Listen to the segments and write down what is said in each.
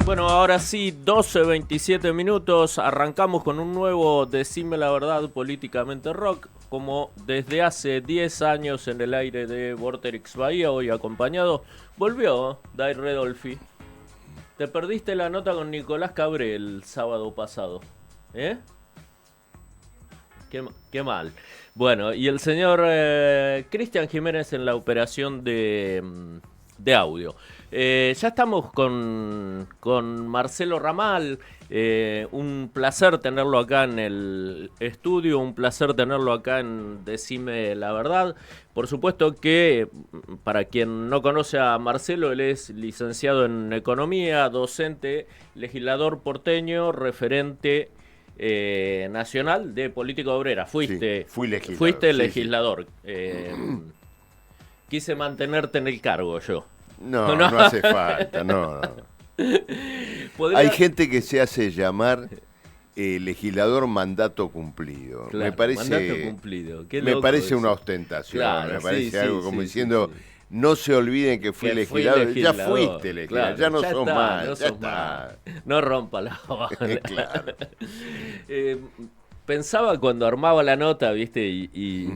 Bueno, ahora sí, 12:27 minutos, arrancamos con un nuevo Decime la Verdad Políticamente Rock, como desde hace 10 años en el aire de Vorterix Bahía, hoy acompañado, volvió Dai Redolfi. Te perdiste la nota con Nicolás Cabré el sábado pasado, ¿eh? Qué mal. Bueno, y el señor Cristian Jiménez en la operación de audio. Ya estamos con Marcelo Ramal. Un placer tenerlo acá en el estudio, un placer tenerlo acá en Decime la Verdad. Por supuesto que, para quien no conoce a Marcelo, él es licenciado en Economía, docente, legislador porteño, referente nacional de política obrera. Sí, fui legislador. Fuiste Sí, legislador. Quise mantenerte en el cargo yo. No, no hace falta, no. Hay gente que se hace llamar legislador mandato cumplido. Claro, me parece, mandato cumplido. Qué me loco parece eso. una ostentación, Claro, me parece sí, algo sí, como sí, diciendo, sí. no se olviden que fui legislador. Ya fuiste legislador, Claro, ya no ya sos está, más, no ya sos está. más. No rompa la bola. Claro. Pensaba cuando armaba la nota, ¿viste? Y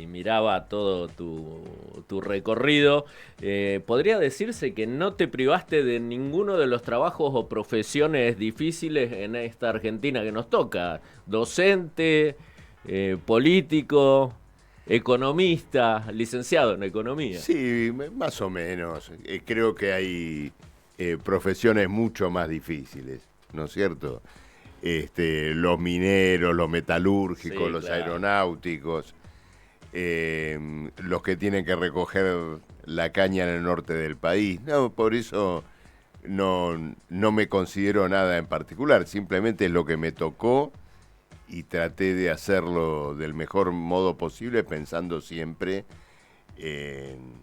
miraba todo tu recorrido. ¿Podría decirse que no te privaste de ninguno de los trabajos o profesiones difíciles en esta Argentina que nos toca? Docente, político, economista, licenciado en economía. Sí, más o menos. Creo que hay profesiones mucho más difíciles, ¿no es cierto? Los mineros, los metalúrgicos, Sí, los claro. aeronáuticos, los que tienen que recoger la caña en el norte del país. No, por eso no me considero nada en particular, simplemente es lo que me tocó y traté de hacerlo del mejor modo posible, pensando siempre en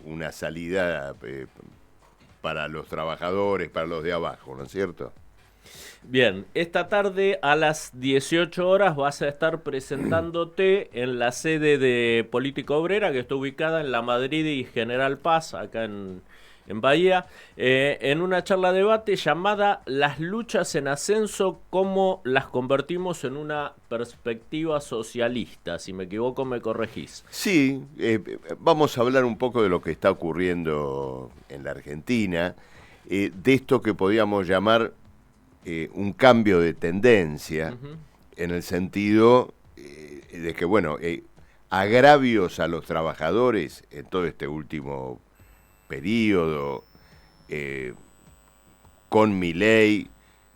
una salida para los trabajadores, para los de abajo, ¿no es cierto? Bien, esta tarde a las 18 horas vas a estar presentándote en la sede de Política Obrera, que está ubicada en la Madrid y General Paz, acá en Bahía, en una charla debate llamada Las luchas en ascenso, cómo las convertimos en una perspectiva socialista. Si me equivoco, me corregís. Sí, vamos a hablar un poco de lo que está ocurriendo en la Argentina, de esto que podríamos llamar un cambio de tendencia, en el sentido de que, bueno, agravios a los trabajadores en todo este último periodo, con Milei,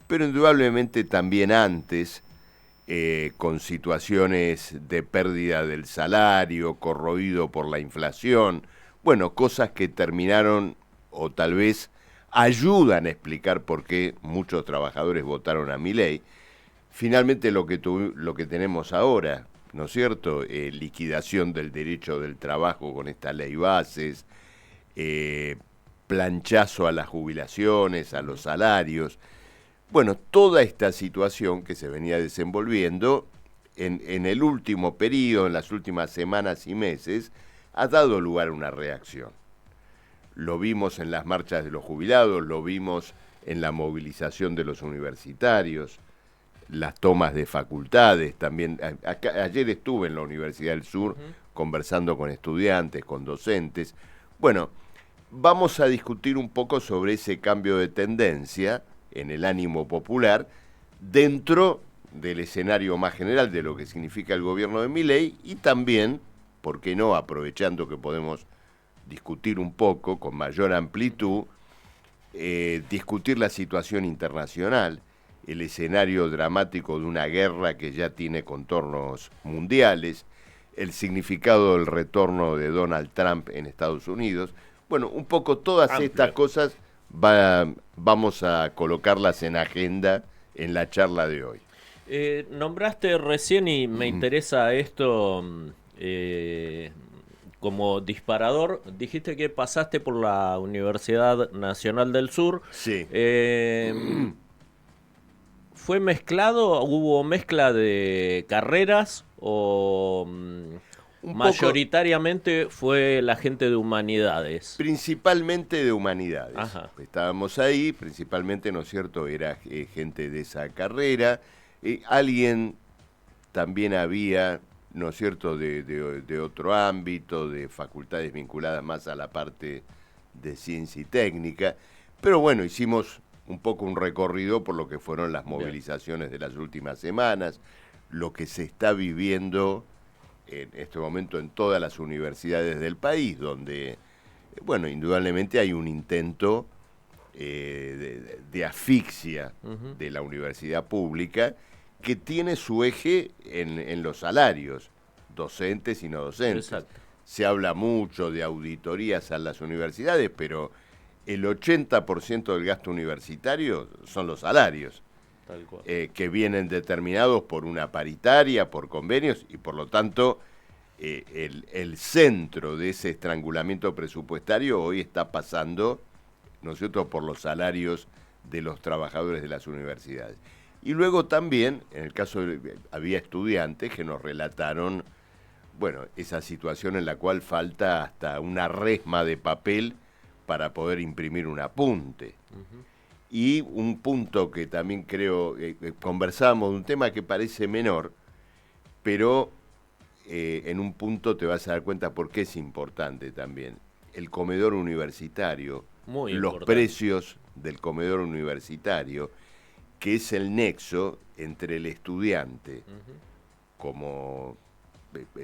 pero indudablemente también antes, con situaciones de pérdida del salario, corroído por la inflación, bueno, cosas que terminaron o tal vez ayudan a explicar por qué muchos trabajadores votaron a Milei. Finalmente lo que tenemos ahora, ¿no es cierto? Liquidación del derecho del trabajo con esta ley bases, planchazo a las jubilaciones, a los salarios. Bueno, toda esta situación que se venía desenvolviendo en el último periodo, en las últimas semanas y meses, ha dado lugar a una reacción. Lo vimos en las marchas de los jubilados, lo vimos en la movilización de los universitarios, las tomas de facultades también. Ayer estuve en la Universidad del Sur conversando con estudiantes, con docentes. Bueno, vamos a discutir un poco sobre ese cambio de tendencia en el ánimo popular dentro del escenario más general de lo que significa el gobierno de Milei y también, ¿por qué no?, aprovechando que podemos discutir un poco con mayor amplitud, discutir la situación internacional, el escenario dramático de una guerra que ya tiene contornos mundiales, el significado del retorno de Donald Trump en Estados Unidos. Bueno, un poco todas estas cosas vamos a colocarlas en agenda en la charla de hoy. Nombraste recién y me interesa esto como disparador. Dijiste que pasaste por la Universidad Nacional del Sur. Sí. ¿Fue mezclado? ¿Hubo mezcla de carreras o Mayoritariamente fue la gente de humanidades. Principalmente de humanidades. Ajá. Estábamos ahí, principalmente, ¿no es cierto?, era gente de esa carrera. Alguien también había, ¿no es cierto?, de otro ámbito, de facultades vinculadas más a la parte de ciencia y técnica. Pero bueno, hicimos un poco un recorrido por lo que fueron las movilizaciones de las últimas semanas, lo que se está viviendo en este momento en todas las universidades del país, donde, bueno, indudablemente hay un intento de asfixia de la universidad pública que tiene su eje en los salarios, docentes y no docentes. Exacto. Se habla mucho de auditorías a las universidades, pero el 80% del gasto universitario son los salarios. Tal cual. Que vienen determinados por una paritaria, por convenios, y por lo tanto el centro de ese estrangulamiento presupuestario hoy está pasando, ¿no es cierto?, por los salarios de los trabajadores de las universidades. Y luego también, en el caso había estudiantes que nos relataron, bueno, esa situación en la cual falta hasta una resma de papel para poder imprimir un apunte. Y un punto que también creo, conversamos de un tema que parece menor, pero en un punto te vas a dar cuenta por qué es importante también. El comedor universitario, Muy los importante. precios del comedor universitario, que es el nexo entre el estudiante como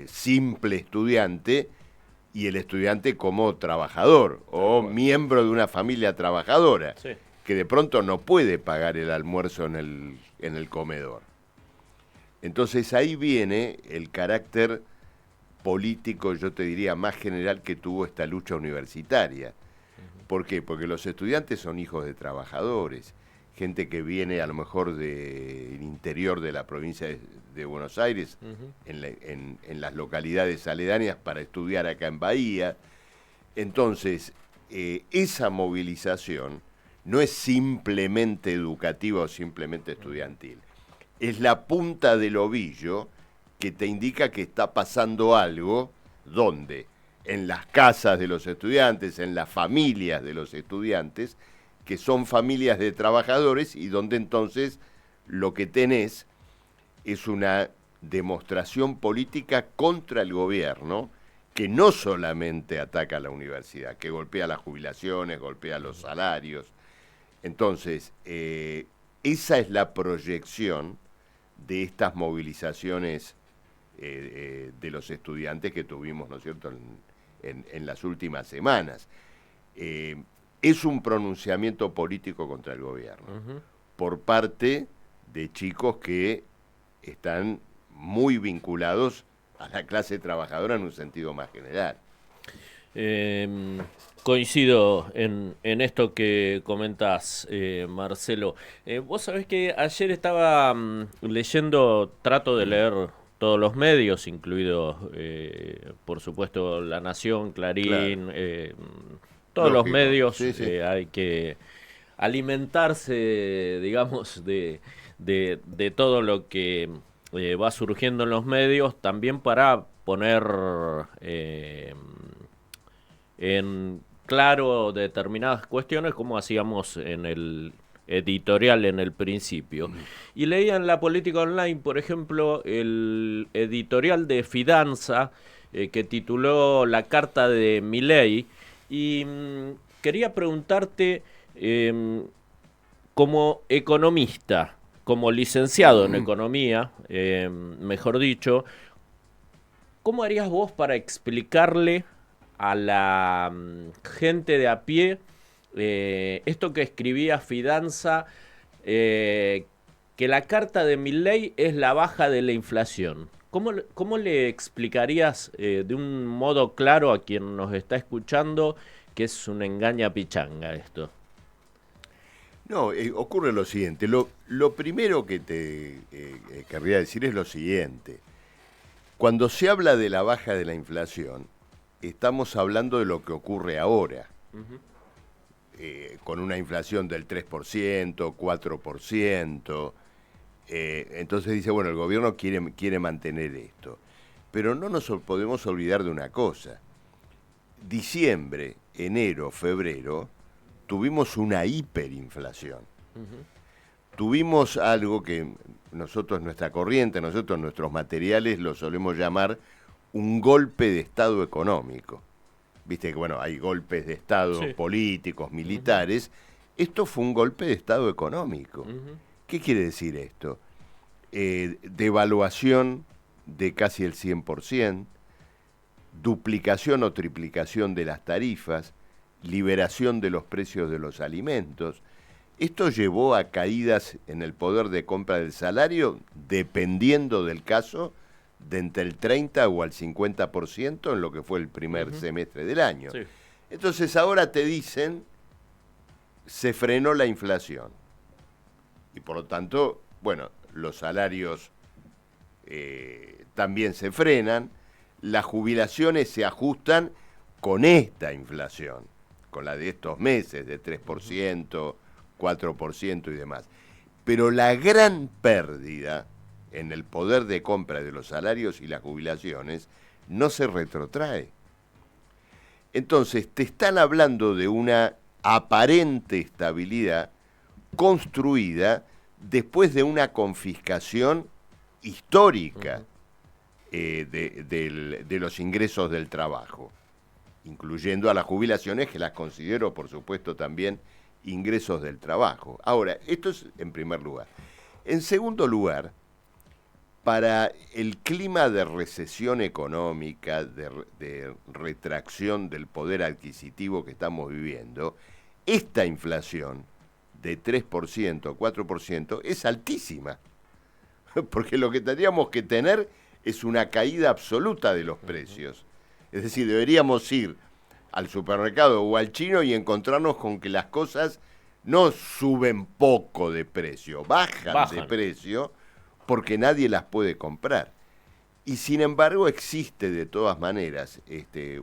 simple estudiante y el estudiante como trabajador o miembro de una familia trabajadora. Sí. Que de pronto no puede pagar el almuerzo en el comedor. Entonces ahí viene el carácter político, yo te diría, más general que tuvo esta lucha universitaria. ¿Por qué? Porque los estudiantes son hijos de trabajadores, gente que viene a lo mejor del interior de la provincia de Buenos Aires, en las localidades aledañas para estudiar acá en Bahía. Entonces, esa movilización no es simplemente educativa o simplemente estudiantil. Es la punta del ovillo que te indica que está pasando algo, ¿dónde? En las casas de los estudiantes, en las familias de los estudiantes, que son familias de trabajadores y donde entonces lo que tenés es una demostración política contra el gobierno que no solamente ataca a la universidad, que golpea las jubilaciones, golpea los salarios. Entonces, esa es la proyección de estas movilizaciones de los estudiantes que tuvimos, ¿no es cierto?, en las últimas semanas. Es un pronunciamiento político contra el gobierno por parte de chicos que están muy vinculados a la clase trabajadora en un sentido más general. Coincido en esto que comentás, Marcelo. Vos sabés que ayer estaba leyendo, trato de leer todos los medios, incluido, por supuesto, La Nación, Clarín, Claro. todos Lógico. los medios. Sí, sí. Hay que alimentarse, digamos, de todo lo que va surgiendo en los medios, también para poner en claro determinadas cuestiones, como hacíamos en el editorial en el principio. Y leía en la Política Online, por ejemplo, el editorial de Fidanza, que tituló La Carta de Milei, y quería preguntarte, como economista, como licenciado en economía, mejor dicho, ¿cómo harías vos para explicarle a la gente de a pie esto que escribía Fidanza, que la carta de Milei es la baja de la inflación? ¿Cómo le explicarías de un modo claro a quien nos está escuchando que es una engaña pichanga esto? No, ocurre lo siguiente. Lo primero que te querría decir es lo siguiente. Cuando se habla de la baja de la inflación, estamos hablando de lo que ocurre ahora, con una inflación del 3%, 4%. Entonces dice, bueno, el gobierno quiere mantener esto. Pero no nos podemos olvidar de una cosa. Diciembre, enero, febrero, tuvimos una hiperinflación. Tuvimos algo que nosotros, nuestra corriente, nosotros, nuestros materiales, lo solemos llamar un golpe de Estado económico. Viste que, bueno, hay golpes de Estado políticos, militares. Esto fue un golpe de Estado económico. ¿Qué quiere decir esto? Devaluación de casi el 100%, duplicación o triplicación de las tarifas, liberación de los precios de los alimentos. Esto llevó a caídas en el poder de compra del salario, dependiendo del caso, de entre el 30 o al 50% en lo que fue el primer semestre del año. Sí. Entonces ahora te dicen, se frenó la inflación. Y por lo tanto, bueno, los salarios también se frenan, las jubilaciones se ajustan con esta inflación, con la de estos meses, de 3%, 4% y demás. Pero la gran pérdida en el poder de compra de los salarios y las jubilaciones no se retrotrae. Entonces, te están hablando de una aparente estabilidad construida después de una confiscación histórica de los ingresos del trabajo, incluyendo a las jubilaciones, que las considero, por supuesto, también ingresos del trabajo. Ahora, esto es en primer lugar. En segundo lugar, para el clima de recesión económica, de retracción del poder adquisitivo que estamos viviendo, esta inflación de 3%, 4%, es altísima. Porque lo que tendríamos que tener es una caída absoluta de los precios. Es decir, deberíamos ir al supermercado o al chino y encontrarnos con que las cosas no suben poco de precio, bajan de precio, porque nadie las puede comprar. Y sin embargo existe de todas maneras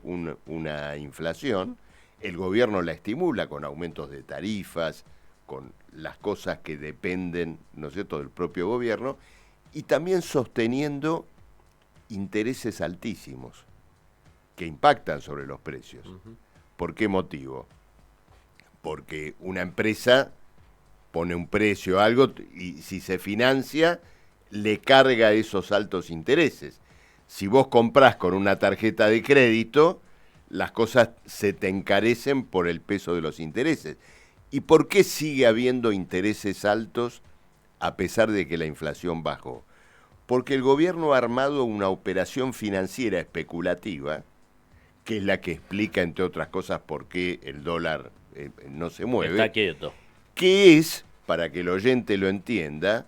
una inflación, el gobierno la estimula con aumentos de tarifas, con las cosas que dependen, ¿no es cierto?, del propio gobierno, y también sosteniendo intereses altísimos que impactan sobre los precios. ¿Por qué motivo? Porque una empresa pone un precio a algo y si se financia, le carga esos altos intereses. Si vos comprás con una tarjeta de crédito, las cosas se te encarecen por el peso de los intereses. ¿Y por qué sigue habiendo intereses altos a pesar de que la inflación bajó? Porque el gobierno ha armado una operación financiera especulativa, que es la que explica, entre otras cosas, por qué el dólar no se mueve. Está quieto. Que es, para que el oyente lo entienda,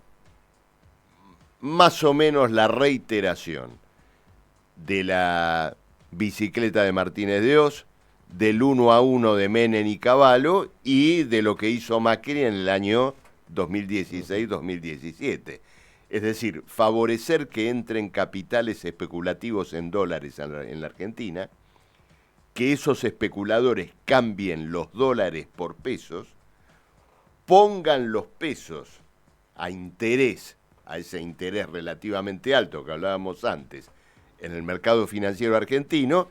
más o menos la reiteración de la bicicleta de Martínez de Oz, del 1-1 de Menem y Cavallo y de lo que hizo Macri en el año 2016-2017. Es decir, favorecer que entren capitales especulativos en dólares en la Argentina, que esos especuladores cambien los dólares por pesos, pongan los pesos a interés, a ese interés relativamente alto que hablábamos antes, en el mercado financiero argentino,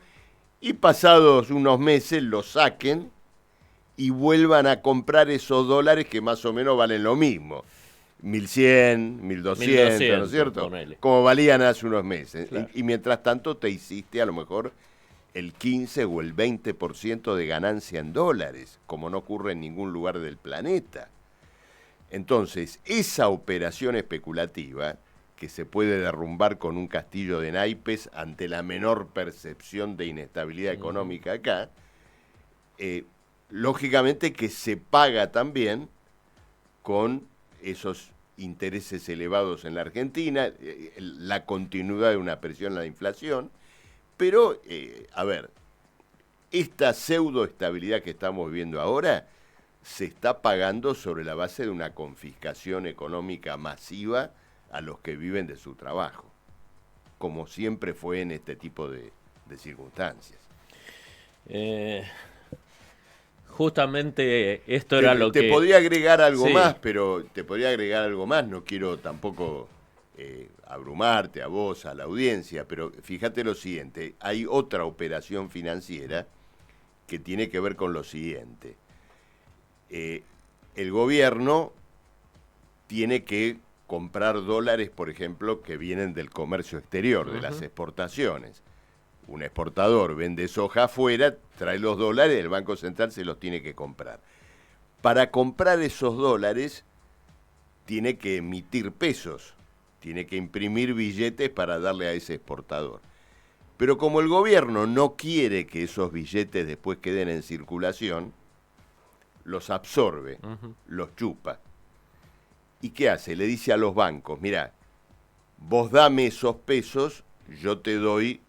y pasados unos meses los saquen y vuelvan a comprar esos dólares que más o menos valen lo mismo. 1.100, 1.200, ¿no es cierto? Ponele. Como valían hace unos meses. Claro. Y mientras tanto te hiciste a lo mejor el 15 o el 20% de ganancia en dólares, como no ocurre en ningún lugar del planeta. Entonces, esa operación especulativa, que se puede derrumbar con un castillo de naipes ante la menor percepción de inestabilidad económica acá, lógicamente que se paga también con esos intereses elevados en la Argentina, la continuidad de una presión a la inflación, pero, a ver, esta pseudoestabilidad que estamos viviendo ahora se está pagando sobre la base de una confiscación económica masiva a los que viven de su trabajo, como siempre fue en este tipo de circunstancias. Justamente esto era lo que... Te podría agregar algo más, pero no quiero tampoco abrumarte a vos, a la audiencia, pero fíjate lo siguiente, hay otra operación financiera que tiene que ver con lo siguiente. El gobierno tiene que comprar dólares, por ejemplo, que vienen del comercio exterior, de las exportaciones. Un exportador vende soja afuera, trae los dólares, el Banco Central se los tiene que comprar. Para comprar esos dólares tiene que emitir pesos, tiene que imprimir billetes para darle a ese exportador. Pero como el gobierno no quiere que esos billetes después queden en circulación, los absorbe, los chupa. ¿Y qué hace? Le dice a los bancos, mirá, vos dame esos pesos, yo te doy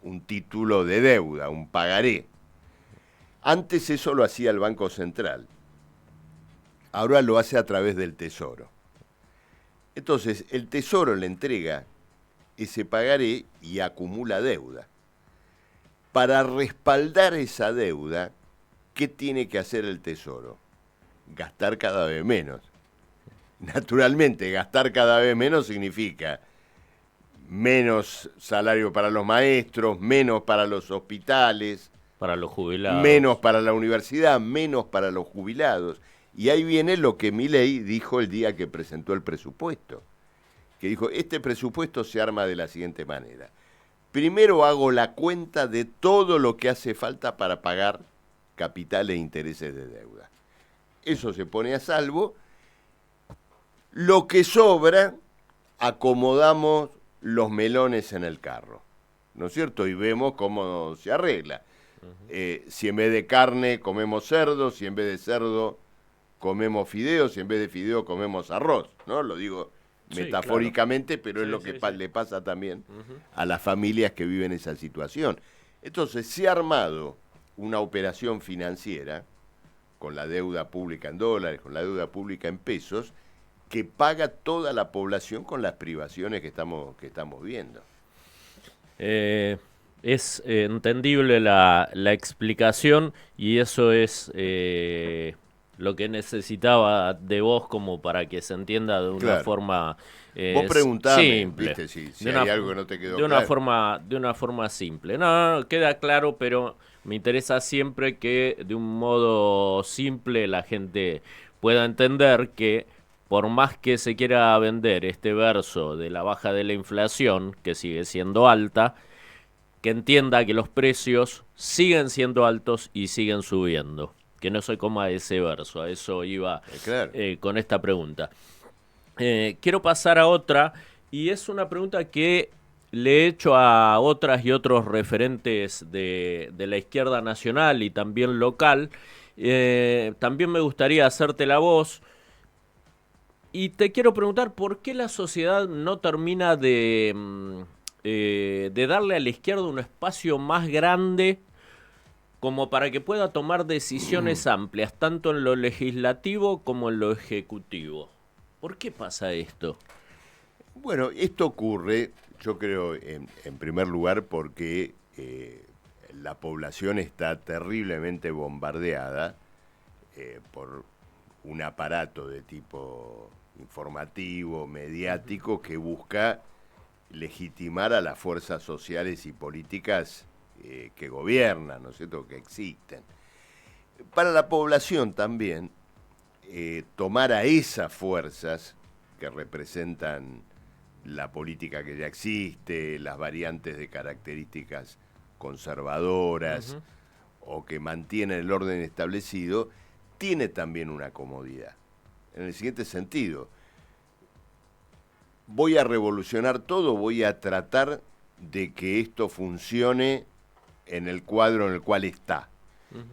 un título de deuda, un pagaré. Antes eso lo hacía el Banco Central, ahora lo hace a través del Tesoro. Entonces, el Tesoro le entrega ese pagaré y acumula deuda. Para respaldar esa deuda, ¿qué tiene que hacer el Tesoro? Gastar cada vez menos. Naturalmente, gastar cada vez menos significa menos salario para los maestros, menos para los hospitales, Para los jubilados. menos para la universidad, menos para los jubilados. Y ahí viene lo que Milei dijo el día que presentó el presupuesto, que dijo, este presupuesto se arma de la siguiente manera. Primero hago la cuenta de todo lo que hace falta para pagar capital e intereses de deuda. Eso se pone a salvo. Lo que sobra, acomodamos los melones en el carro, ¿no es cierto? Y vemos cómo se arregla. Si en vez de carne comemos cerdo, si en vez de cerdo comemos fideos, si en vez de fideo comemos arroz, ¿no? Lo digo metafóricamente, claro. Pero es lo que le pasa también a las familias que viven esa situación. Entonces, se ha armado una operación financiera con la deuda pública en dólares, con la deuda pública en pesos, que paga toda la población con las privaciones que estamos viendo. Es entendible la explicación y eso es lo que necesitaba de vos como para que se entienda de una forma vos preguntame, simple. ¿viste? Si hay algo que no te quedó de una claro. De una forma simple. No, queda claro, pero me interesa siempre que de un modo simple la gente pueda entender que por más que se quiera vender este verso de la baja de la inflación, que sigue siendo alta, que entienda que los precios siguen siendo altos y siguen subiendo. Que no se coma ese verso, a eso iba con esta pregunta. Quiero pasar a otra, y es una pregunta que le he hecho a otras y otros referentes de la izquierda nacional y también local. También me gustaría hacerte la voz. Y te quiero preguntar, ¿por qué la sociedad no termina de darle a la izquierda un espacio más grande como para que pueda tomar decisiones amplias, tanto en lo legislativo como en lo ejecutivo? ¿Por qué pasa esto? Bueno, esto ocurre, yo creo, en primer lugar, porque la población está terriblemente bombardeada por un aparato de tipo informativo, mediático, que busca legitimar a las fuerzas sociales y políticas que gobiernan, ¿no es cierto?, que existen. Para la población también, tomar a esas fuerzas que representan la política que ya existe, las variantes de características conservadoras o que mantienen el orden establecido, tiene también una comodidad. En el siguiente sentido, voy a revolucionar todo, voy a tratar de que esto funcione en el cuadro en el cual está.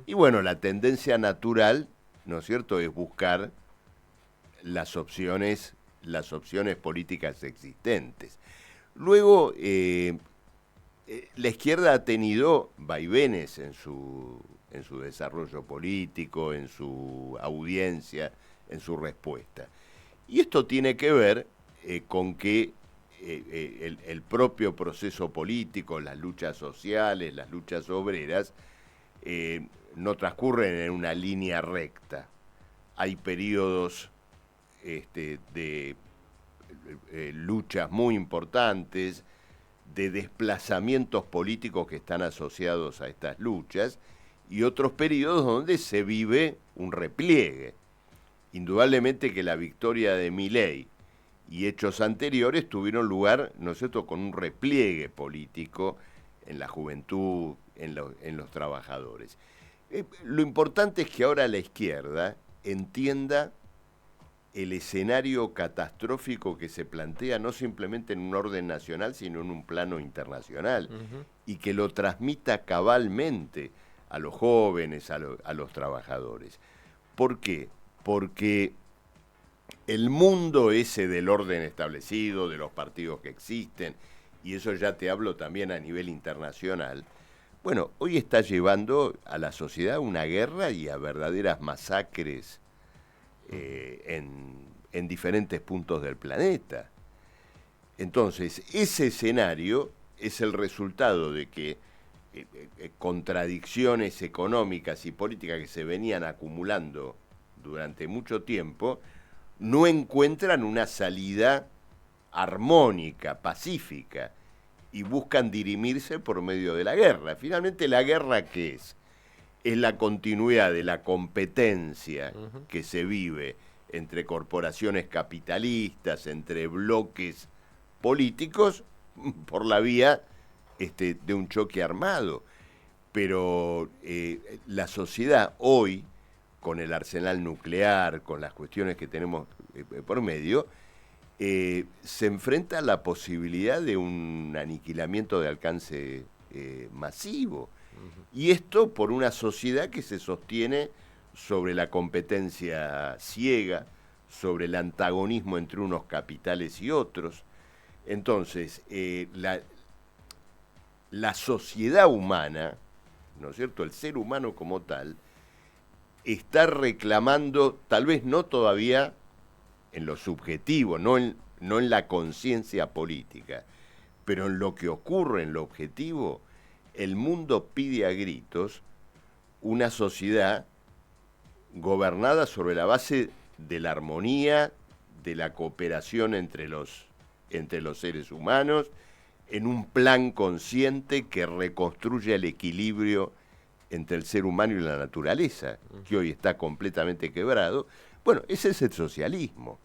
Y bueno, la tendencia natural, ¿no es cierto?, es buscar las opciones políticas existentes. Luego, la izquierda ha tenido vaivenes en su desarrollo político, en su audiencia, en su respuesta. Y esto tiene que ver con que el propio proceso político, las luchas sociales, las luchas obreras, no transcurren en una línea recta. Hay periodos de luchas muy importantes, de desplazamientos políticos que están asociados a estas luchas, y otros periodos donde se vive un repliegue. Indudablemente que la victoria de Milei y hechos anteriores tuvieron lugar, ¿no es cierto?, con un repliegue político en la juventud, en los trabajadores. Lo importante es que ahora la izquierda entienda el escenario catastrófico que se plantea no simplemente en un orden nacional, sino en un plano internacional, y que lo transmita cabalmente a los jóvenes, a los trabajadores. ¿Por qué? Porque el mundo ese del orden establecido, de los partidos que existen, y eso ya te hablo también a nivel internacional, bueno, hoy está llevando a la sociedad una guerra y a verdaderas masacres en diferentes puntos del planeta. Entonces, ese escenario es el resultado de que contradicciones económicas y políticas que se venían acumulando durante mucho tiempo no encuentran una salida armónica, pacífica, y buscan dirimirse por medio de la guerra. Finalmente, ¿la guerra qué es? Es la continuidad de la competencia que se vive entre corporaciones capitalistas, entre bloques políticos, por la vía de un choque armado. Pero la sociedad hoy, con el arsenal nuclear, con las cuestiones que tenemos por medio, se enfrenta a la posibilidad de un aniquilamiento de alcance masivo. Y esto por una sociedad que se sostiene sobre la competencia ciega, sobre el antagonismo entre unos capitales y otros. Entonces, la sociedad humana, ¿no es cierto?, el ser humano como tal, está reclamando, tal vez no todavía en lo subjetivo, no en la conciencia política, pero en lo que ocurre, en lo objetivo, el mundo pide a gritos una sociedad gobernada sobre la base de la armonía, de la cooperación entre los seres humanos, en un plan consciente que reconstruya el equilibrio entre el ser humano y la naturaleza, que hoy está completamente quebrado. Bueno, ese es el socialismo.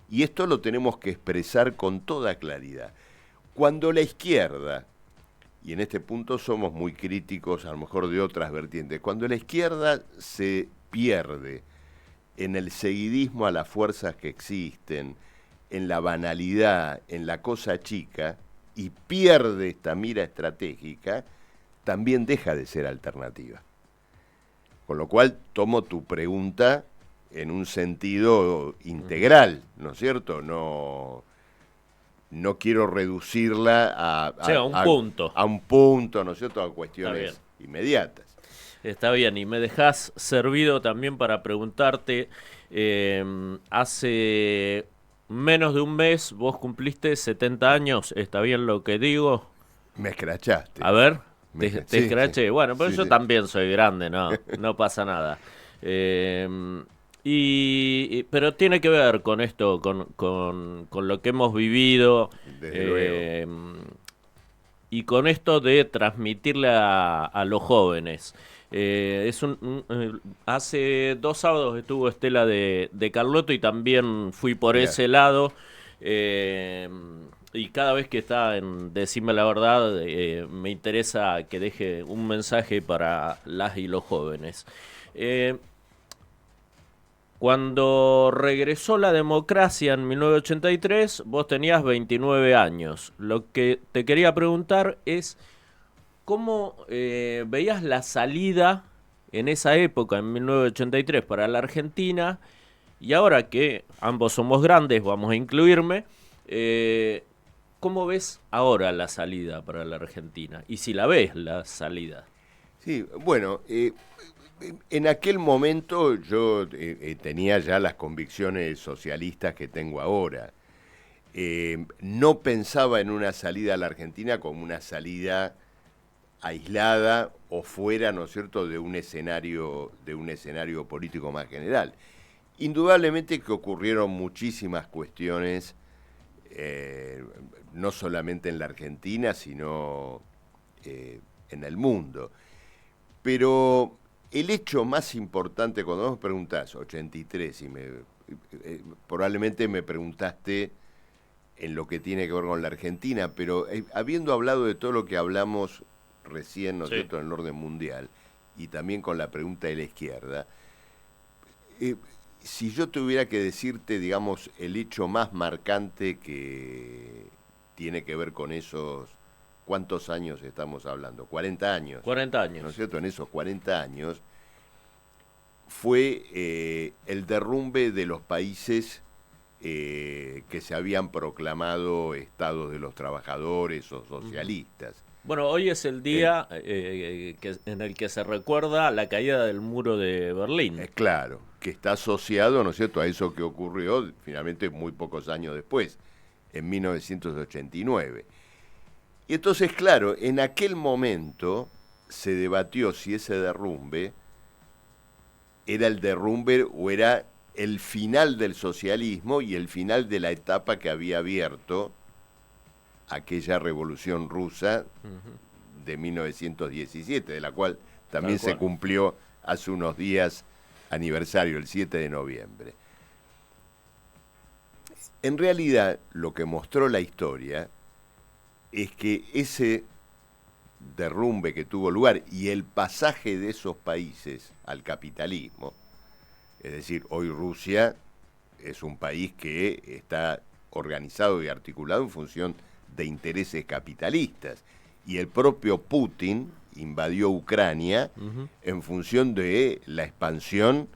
Y esto lo tenemos que expresar con toda claridad. Cuando la izquierda, y en este punto somos muy críticos a lo mejor de otras vertientes, cuando la izquierda se pierde en el seguidismo a las fuerzas que existen, en la banalidad, en la cosa chica, y pierde esta mira estratégica, también deja de ser alternativa. Con lo cual tomo tu pregunta en un sentido integral, ¿no es cierto? No quiero reducirla a un punto. A un punto, ¿no es cierto?, a cuestiones inmediatas. Está bien, y me dejás servido también para preguntarte, hace menos de un mes vos cumpliste 70 años, ¿está bien lo que digo? Me escrachaste. A ver, te escraché. Sí. Bueno, pero yo sí. También soy grande, no pasa nada. Pero tiene que ver con esto, con lo que hemos vivido, y con esto de transmitirle a los jóvenes. Hace 2 sábados estuvo Estela de Carlotto y también fui por ese lado. Y cada vez que está en Decime la Verdad, me interesa que deje un mensaje para las y los jóvenes. Cuando regresó la democracia en 1983, vos tenías 29 años. Lo que te quería preguntar es cómo veías la salida en esa época, en 1983, para la Argentina, y ahora que ambos somos grandes, vamos a incluirme, ¿cómo ves ahora la salida para la Argentina? Y si la ves, la salida. Sí, bueno, en aquel momento yo tenía ya las convicciones socialistas que tengo ahora. No pensaba en una salida a la Argentina como una salida aislada o fuera, ¿no es cierto?, de un escenario político más general. Indudablemente que ocurrieron muchísimas cuestiones no solamente en la Argentina, sino en el mundo. Pero el hecho más importante, cuando vos me preguntás, 83, probablemente me preguntaste en lo que tiene que ver con la Argentina, pero habiendo hablado de todo lo que hablamos recién, ¿no es cierto?, en el orden mundial, y también con la pregunta de la izquierda, si yo tuviera que decirte, digamos, el hecho más marcante que tiene que ver con esos, ¿cuántos años estamos hablando? 40 años. 40 años. ¿No es cierto? En esos 40 años fue el derrumbe de los países que se habían proclamado estados de los trabajadores o socialistas. Bueno, hoy es el día en el que se recuerda la caída del muro de Berlín. Claro, que está asociado, ¿no es cierto?, a eso que ocurrió finalmente muy pocos años después, en 1989. Y entonces, claro, en aquel momento se debatió si ese derrumbe era el derrumbe o era el final del socialismo y el final de la etapa que había abierto aquella revolución rusa de 1917, de la cual también se cumplió hace unos días aniversario, el 7 de noviembre. En realidad, lo que mostró la historia es que ese derrumbe que tuvo lugar y el pasaje de esos países al capitalismo, es decir, hoy Rusia es un país que está organizado y articulado en función de intereses capitalistas, y el propio Putin invadió Ucrania en función de la expansión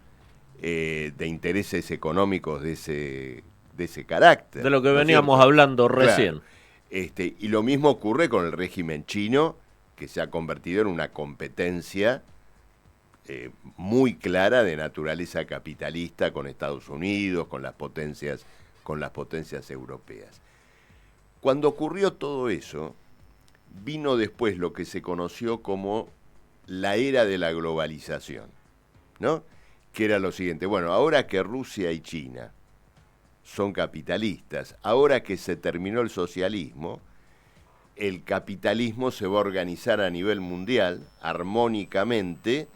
de intereses económicos de ese carácter. De lo que veníamos hablando recién. Claro. Y lo mismo ocurre con el régimen chino, que se ha convertido en una competencia muy clara de naturaleza capitalista con Estados Unidos, con las potencias europeas. Cuando ocurrió todo eso, vino después lo que se conoció como la era de la globalización, ¿no? Que era lo siguiente: bueno, ahora que Rusia y China son capitalistas, ahora que se terminó el socialismo, el capitalismo se va a organizar a nivel mundial, armónicamente,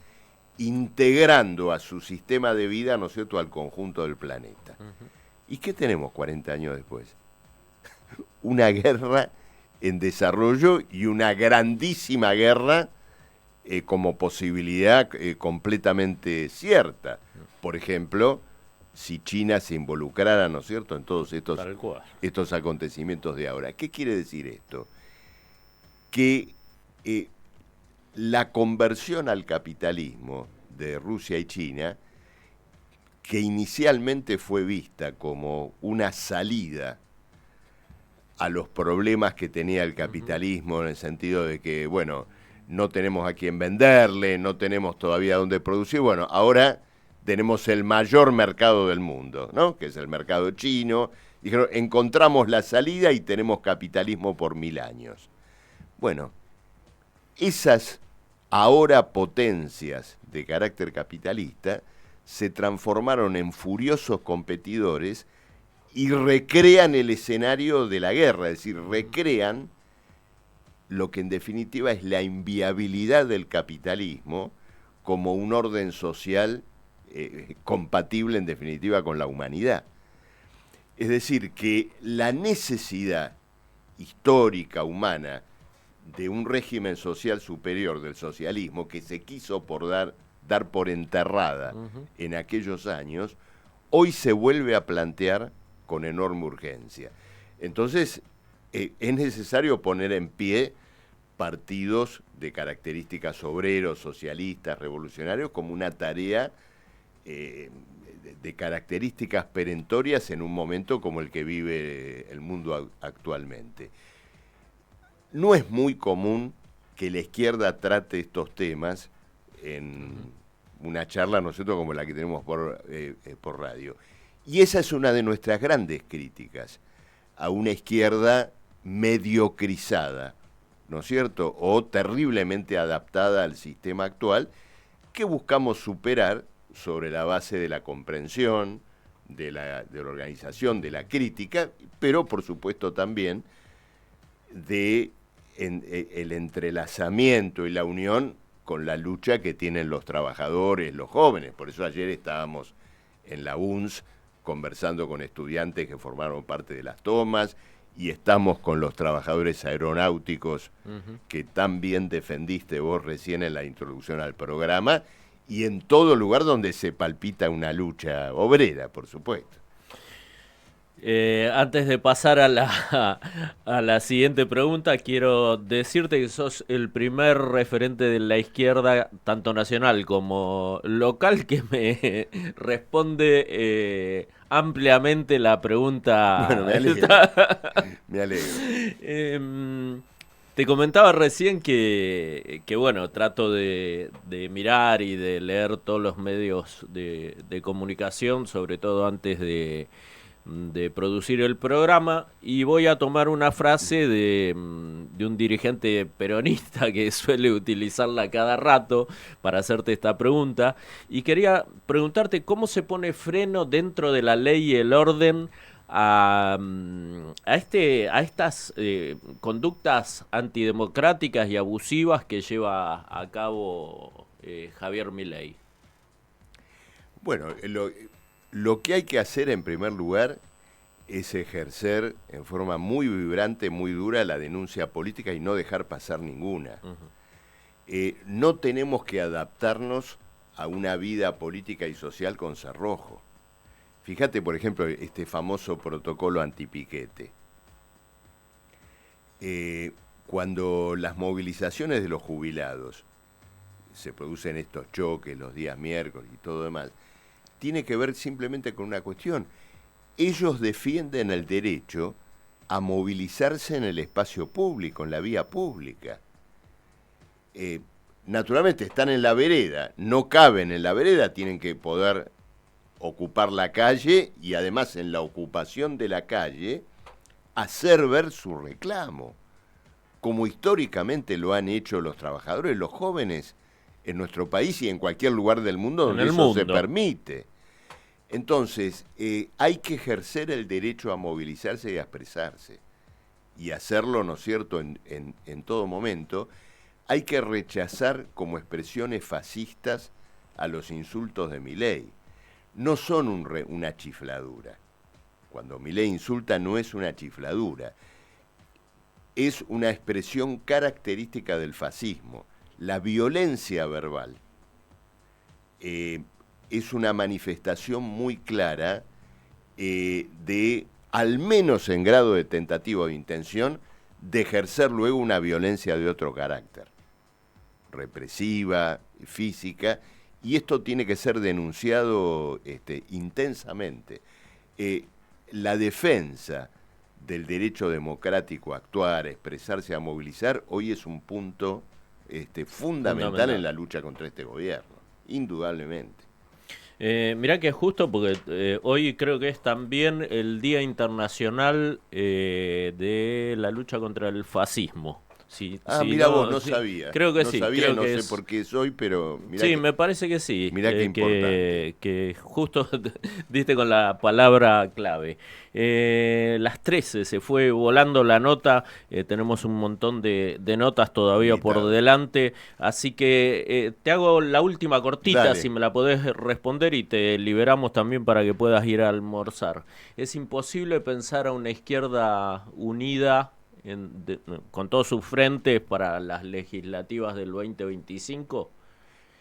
integrando a su sistema de vida, ¿no es cierto?, al conjunto del planeta. ¿Y qué tenemos 40 años después? Una guerra en desarrollo y una grandísima guerra como posibilidad completamente cierta. Por ejemplo, si China se involucrara, ¿no es cierto?, en todos estos acontecimientos de ahora. ¿Qué quiere decir esto? Que la conversión al capitalismo de Rusia y China, que inicialmente fue vista como una salida a los problemas que tenía el capitalismo, en el sentido de que, bueno, no tenemos a quién venderle, no tenemos todavía dónde producir, bueno, ahora tenemos el mayor mercado del mundo, ¿no?, que es el mercado chino. Dijeron, encontramos la salida y tenemos capitalismo por 1000 años. Bueno, esas ahora potencias de carácter capitalista se transformaron en furiosos competidores y recrean el escenario de la guerra, es decir, recrean lo que en definitiva es la inviabilidad del capitalismo como un orden social compatible en definitiva con la humanidad. Es decir, que la necesidad histórica, humana, de un régimen social superior del socialismo, que se quiso dar por enterrada en aquellos años, hoy se vuelve a plantear con enorme urgencia. Entonces, es necesario poner en pie partidos de características obreros, socialistas, revolucionarios, como una tarea de características perentorias en un momento como el que vive el mundo actualmente. No es muy común que la izquierda trate estos temas en una charla, ¿no es cierto?, como la que tenemos por radio. Y esa es una de nuestras grandes críticas a una izquierda mediocrizada, ¿no es cierto?, o terriblemente adaptada al sistema actual, que buscamos superar sobre la base de la comprensión, de la organización, de la crítica, pero por supuesto también de el entrelazamiento y la unión con la lucha que tienen los trabajadores, los jóvenes. Por eso ayer estábamos en la UNS conversando con estudiantes que formaron parte de las tomas, y estamos con los trabajadores aeronáuticos que tan bien defendiste vos recién en la introducción al programa, y en todo lugar donde se palpita una lucha obrera, por supuesto. Antes de pasar a la siguiente pregunta, quiero decirte que sos el primer referente de la izquierda, tanto nacional como local, que me responde ampliamente la pregunta. Bueno, me alegro. Me alegro. Te comentaba recién que bueno, trato de mirar y de leer todos los medios de comunicación, sobre todo antes de producir el programa, y voy a tomar una frase de un dirigente peronista que suele utilizarla cada rato para hacerte esta pregunta, y quería preguntarte cómo se pone freno dentro de la ley y el orden a estas conductas antidemocráticas y abusivas que lleva a cabo Javier Milei. Bueno, lo que hay que hacer en primer lugar es ejercer en forma muy vibrante, muy dura la denuncia política y no dejar pasar ninguna. No tenemos que adaptarnos a una vida política y social con cerrojo. Fíjate, por ejemplo, este famoso protocolo antipiquete. Cuando las movilizaciones de los jubilados se producen estos choques los días miércoles y todo demás, tiene que ver simplemente con una cuestión. Ellos defienden el derecho a movilizarse en el espacio público, en la vía pública. Naturalmente están en la vereda, no caben en la vereda, tienen que poder ocupar la calle y además en la ocupación de la calle hacer ver su reclamo, como históricamente lo han hecho los trabajadores, los jóvenes en nuestro país y en cualquier lugar del mundo donde eso se permite. Entonces, hay que ejercer el derecho a movilizarse y a expresarse, y hacerlo, ¿no es cierto?, en todo momento. Hay que rechazar como expresiones fascistas a los insultos de Milei. No son una chifladura. Cuando Milei insulta no es una chifladura, es una expresión característica del fascismo. La violencia verbal es una manifestación muy clara de, al menos en grado de tentativa o de intención, de ejercer luego una violencia de otro carácter, represiva, física, y esto tiene que ser denunciado intensamente. La defensa del derecho democrático a actuar, a expresarse, a movilizar, hoy es un punto fundamental en la lucha contra este gobierno, indudablemente. Mirá que justo porque hoy creo que es también el Día Internacional de la lucha contra el fascismo. Sí, mira vos, no sabía. Creo que no sí. Sabía, creo no que sé por qué soy, pero... Sí, me parece que sí. Mirá qué importante. Que justo diste con la palabra clave. Las 13 se fue volando la nota. Tenemos un montón de notas todavía por delante. Así que te hago la última cortita, Dale. Si me la podés responder, y te liberamos también para que puedas ir a almorzar. Es imposible pensar a una izquierda unida con todos sus frentes para las legislativas del 2025?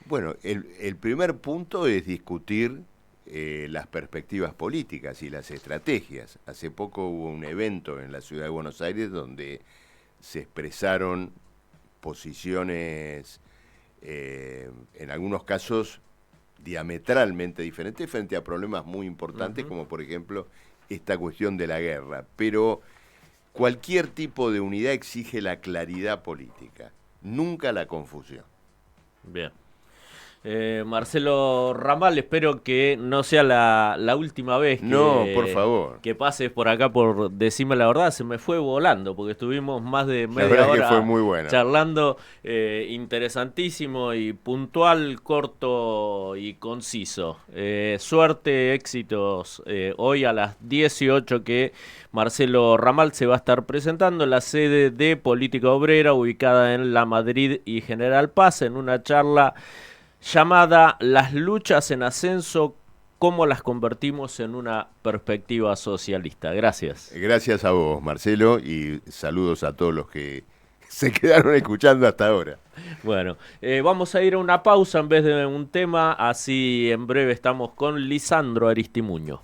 Bueno, el primer punto es discutir las perspectivas políticas y las estrategias. Hace poco hubo un evento en la ciudad de Buenos Aires donde se expresaron posiciones, en algunos casos, diametralmente diferentes frente a problemas muy importantes, como por ejemplo esta cuestión de la guerra. Pero cualquier tipo de unidad exige la claridad política, nunca la confusión. Bien. Marcelo Ramal, espero que no sea la última vez por favor, que pases por acá por Decime la Verdad. Se me fue volando porque estuvimos más de la media verdad hora que fue muy bueno. charlando, interesantísimo y puntual, corto y conciso. Suerte, éxitos hoy a las 18 que Marcelo Ramal se va a estar presentando en la sede de Política Obrera ubicada en La Madrid y General Paz en una charla llamada Las luchas en ascenso, cómo las convertimos en una perspectiva socialista. Gracias. Gracias a vos, Marcelo, y saludos a todos los que se quedaron escuchando hasta ahora. Bueno, vamos a ir a una pausa en vez de un tema, así en breve estamos con Lisandro Aristimuño.